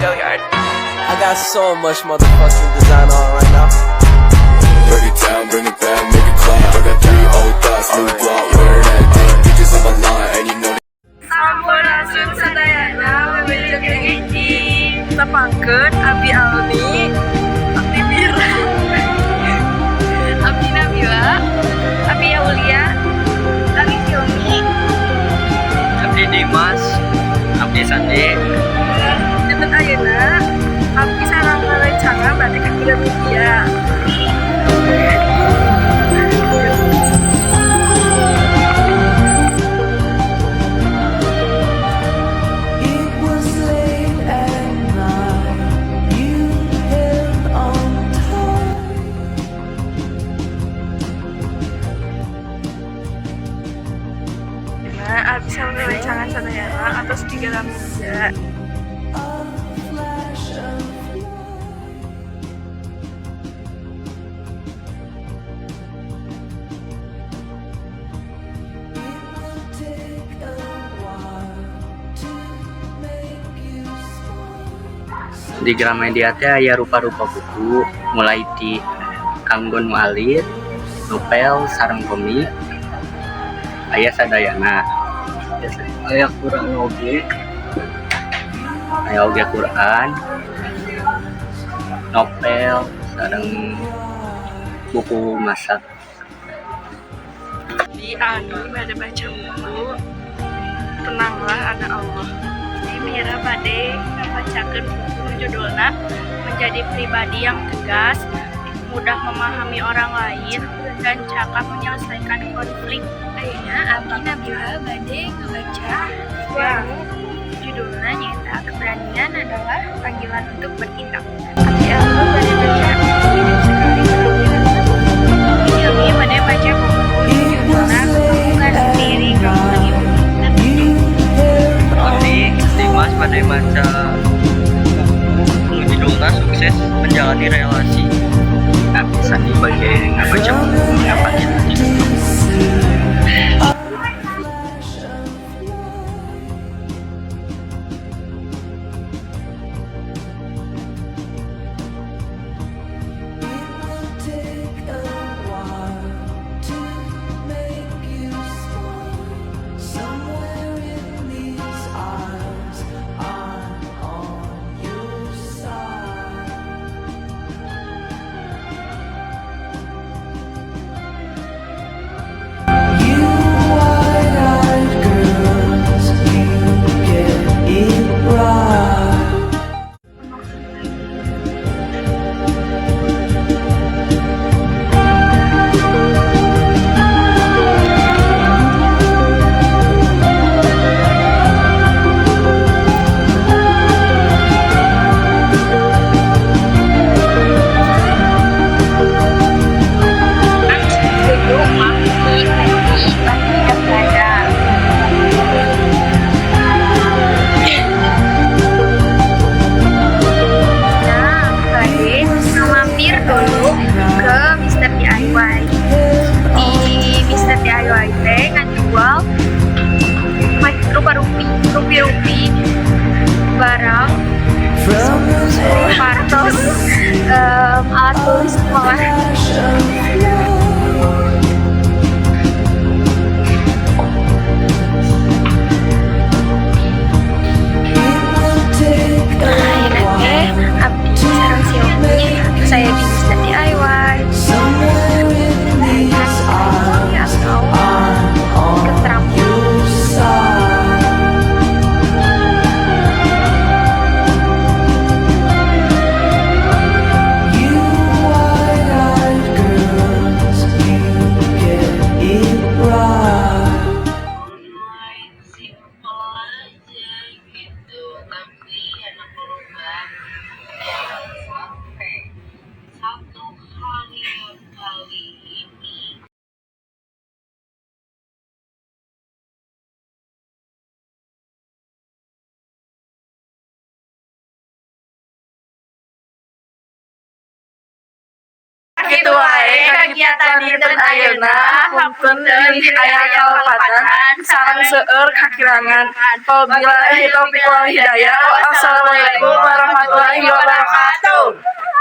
I got so much motherfucking design on right now. Break it down, bring it back, make it clap. I got 3 old thoughts, new block, wear that thing. Bitches on my line, and you know Sampurasun sadayana membentuk ini tepangkeun Abi Almi, Abdi Bira, Abdi Nabila, Abi Aulia, Abi Filmi, Abdi Dimas, Abdi Sandi. Jemput ayeuna Abdi sareng rencana bade ka Gramedia. Abdi sareng rencana sadayana atas di Gramedia. Di Gramedia teh aya rupa-rupa buku mulai di Kanggon Mualit, novel sareng komik, aya sadayana, aya Quran oge, aya oge Quran, novel sareng buku masak. Di Anu pada baca buku Tenanglah Ada Allah. Di Mira bade membacakan buku judulna Menjadi Pribadi yang Tegas, Mudah Memahami Orang Lain, dan Cakap Menyelesaikan Konflik. Ayeuna Abdi Nabila bade ngebaca judulnya nyata Keberanian Adalah Panggilan Untuk Bertindak. Abdi Almi bade baca Hidup Sekali Berlalu. Abdi bade baca buku judulnya Bukan Sendiri Kamu Lagi Berpikir. Abdi Dimas pada baca judulna Sukses Menjalani Relasi. Abdi Sandi bade ngabaca buku apa gitu. Rupi-rupi barang partos alat tulis sekolah. Abdi sareng Silmi saya di Mister DIY. Gitu wae kegiatan dinten ayeuna hampun di aya kalepatan sareng seueur kakirangan. Wabillahi taufiq wal hidayah. Wassalamualaikum warahmatullahi wabarakatuh.